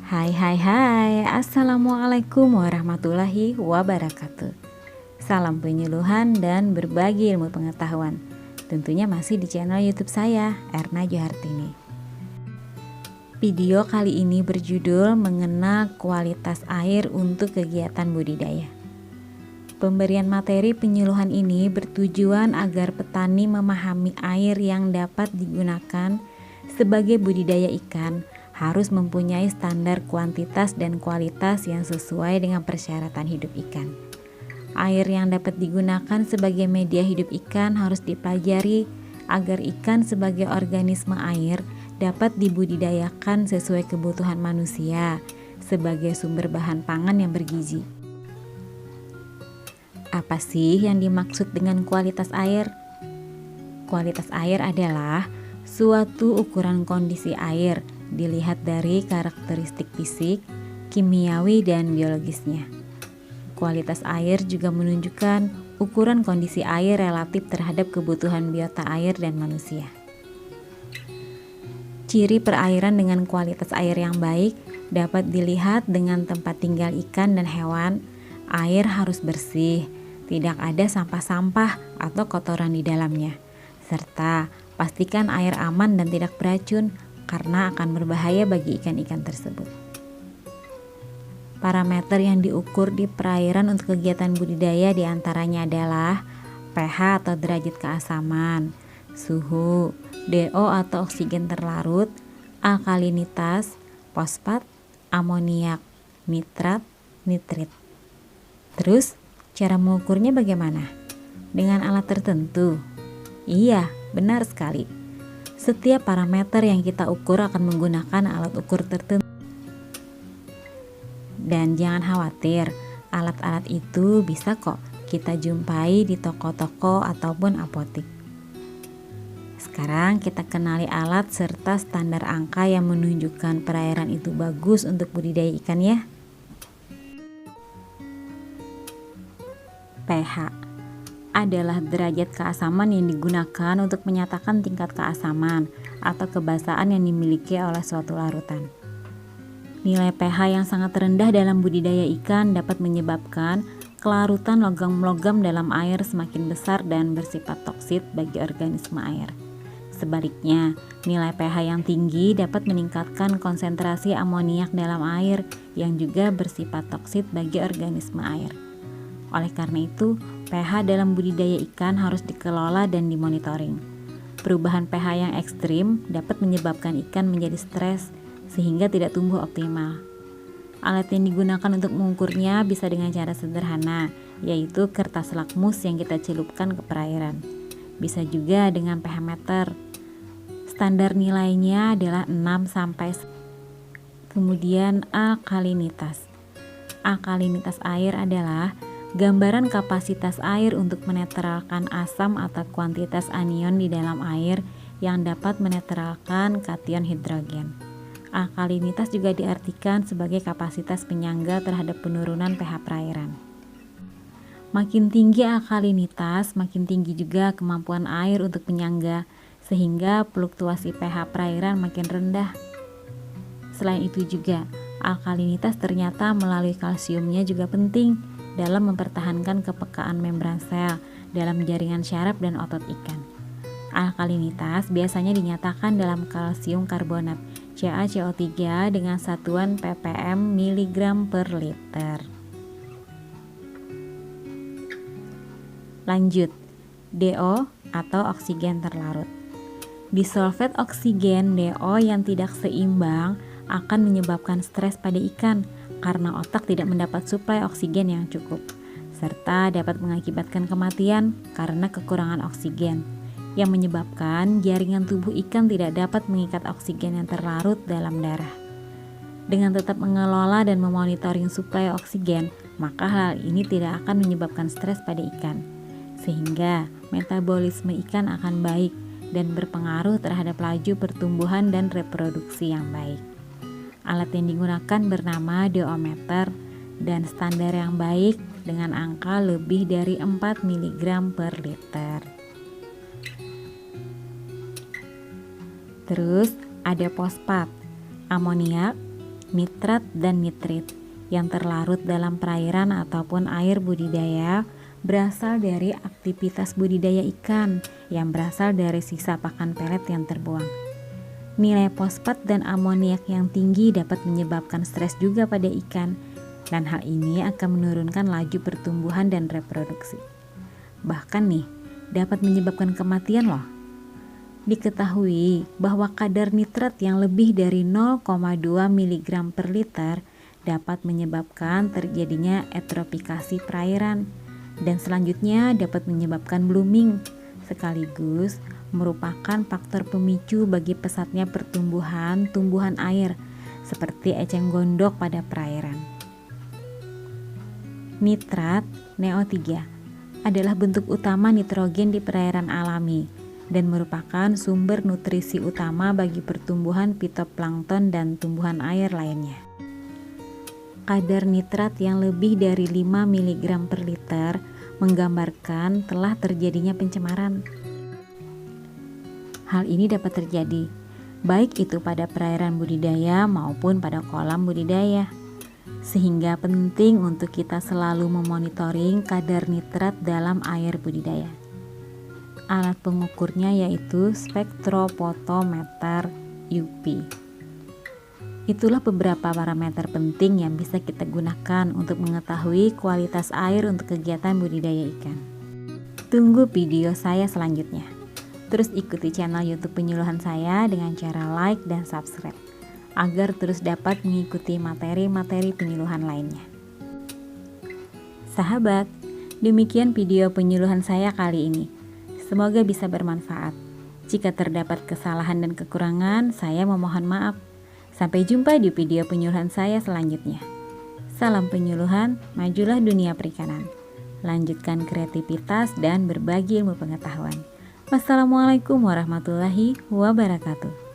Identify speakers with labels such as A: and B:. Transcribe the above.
A: Hai hai hai, Assalamualaikum warahmatullahi wabarakatuh. Salam penyuluhan dan berbagi ilmu pengetahuan. Tentunya masih di channel YouTube saya, Erna Johartini. Video kali ini berjudul mengenal kualitas air untuk kegiatan budidaya. Pemberian materi penyuluhan ini bertujuan agar petani memahami air yang dapat digunakan sebagai budidaya ikan harus mempunyai standar kuantitas dan kualitas yang sesuai dengan persyaratan hidup ikan. Air yang dapat digunakan sebagai media hidup ikan harus dipelajari agar ikan sebagai organisme air dapat dibudidayakan sesuai kebutuhan manusia sebagai sumber bahan pangan yang bergizi. Apa sih yang dimaksud dengan kualitas air? Kualitas air adalah suatu ukuran kondisi air dilihat dari karakteristik fisik, kimiawi, dan biologisnya. Kualitas air juga menunjukkan ukuran kondisi air relatif terhadap kebutuhan biota air dan manusia. Ciri perairan dengan kualitas air yang baik dapat dilihat dengan tempat tinggal ikan dan hewan. Air harus bersih, tidak ada sampah-sampah atau kotoran di dalamnya, serta pastikan air aman dan tidak beracun karena akan berbahaya bagi ikan-ikan tersebut. Parameter yang diukur di perairan untuk kegiatan budidaya diantaranya adalah pH atau derajat keasaman, suhu, DO atau oksigen terlarut, alkalinitas, fosfat, amoniak, nitrat, nitrit. Terus, cara mengukurnya bagaimana? Dengan alat tertentu? Iya, benar sekali. Setiap parameter yang kita ukur akan menggunakan alat ukur tertentu. Dan jangan khawatir, alat-alat itu bisa kok kita jumpai di toko-toko ataupun apotik. Sekarang kita kenali alat serta standar angka yang menunjukkan perairan itu bagus untuk budidaya ikan ya. pH adalah derajat keasaman yang digunakan untuk menyatakan tingkat keasaman atau kebasahan yang dimiliki oleh suatu larutan. Nilai pH yang sangat rendah dalam budidaya ikan dapat menyebabkan kelarutan logam-logam dalam air semakin besar dan bersifat toksit bagi organisme air. Sebaliknya, nilai pH yang tinggi dapat meningkatkan konsentrasi amoniak dalam air yang juga bersifat toksit bagi organisme air. Oleh karena itu, pH dalam budidaya ikan harus dikelola dan dimonitoring. Perubahan pH yang ekstrim dapat menyebabkan ikan menjadi stres sehingga tidak tumbuh optimal. Alat yang digunakan untuk mengukurnya bisa dengan cara sederhana, yaitu kertas lakmus yang kita celupkan ke perairan. Bisa juga dengan pH meter. Standar nilainya adalah 6 sampai. Kemudian alkalinitas. Alkalinitas air adalah gambaran kapasitas air untuk menetralkan asam atau kuantitas anion di dalam air yang dapat menetralkan kation hidrogen. Alkalinitas juga diartikan sebagai kapasitas penyangga terhadap penurunan pH perairan. Makin tinggi alkalinitas, makin tinggi juga kemampuan air untuk penyangga, sehingga fluktuasi pH perairan makin rendah. Selain itu juga, alkalinitas ternyata melalui kalsiumnya juga penting dalam mempertahankan kepekaan membran sel dalam jaringan syaraf dan otot ikan. Alkalinitas biasanya dinyatakan dalam kalsium karbonat CaCO3 dengan satuan ppm mg per liter. Lanjut, DO atau oksigen terlarut. Disolvet oksigen DO yang tidak seimbang akan menyebabkan stres pada ikan karena otak tidak mendapat suplai oksigen yang cukup, serta dapat mengakibatkan kematian karena kekurangan oksigen, yang menyebabkan jaringan tubuh ikan tidak dapat mengikat oksigen yang terlarut dalam darah. Dengan tetap mengelola dan memonitoring suplai oksigen, maka hal ini tidak akan menyebabkan stres pada ikan, sehingga metabolisme ikan akan baik dan berpengaruh terhadap laju pertumbuhan dan reproduksi yang baik. Alat yang digunakan bernama DO-meter dan standar yang baik dengan angka lebih dari 4 mg per liter. Terus ada fosfat, amoniak, nitrat dan nitrit yang terlarut dalam perairan ataupun air budidaya berasal dari aktivitas budidaya ikan yang berasal dari sisa pakan pelet yang terbuang. Nilai fosfat dan amoniak yang tinggi dapat menyebabkan stres juga pada ikan, dan hal ini akan menurunkan laju pertumbuhan dan reproduksi. Bahkan nih, dapat menyebabkan kematian loh. Diketahui bahwa kadar nitrat yang lebih dari 0,2 mg per liter dapat menyebabkan terjadinya eutrofikasi perairan, dan selanjutnya dapat menyebabkan blooming, sekaligus merupakan faktor pemicu bagi pesatnya pertumbuhan tumbuhan air seperti eceng gondok pada perairan. Nitrat NO3 adalah bentuk utama nitrogen di perairan alami dan merupakan sumber nutrisi utama bagi pertumbuhan fitoplankton dan tumbuhan air lainnya. Kadar nitrat yang lebih dari 5 mg per liter menggambarkan telah terjadinya pencemaran. Hal ini dapat terjadi baik itu pada perairan budidaya maupun pada kolam budidaya, sehingga penting untuk kita selalu memonitoring kadar nitrat dalam air budidaya. Alat pengukurnya yaitu spektrofotometer UV. Itulah beberapa parameter penting yang bisa kita gunakan untuk mengetahui kualitas air untuk kegiatan budidaya ikan. Tunggu video saya selanjutnya. Terus ikuti channel YouTube Penyuluhan saya dengan cara like dan subscribe, agar terus dapat mengikuti materi-materi penyuluhan lainnya. Sahabat, demikian video penyuluhan saya kali ini. Semoga bisa bermanfaat. Jika terdapat kesalahan dan kekurangan, saya memohon maaf. Sampai jumpa di video penyuluhan saya selanjutnya. Salam penyuluhan, majulah dunia perikanan. Lanjutkan kreativitas dan berbagi ilmu pengetahuan. Wassalamualaikum warahmatullahi wabarakatuh.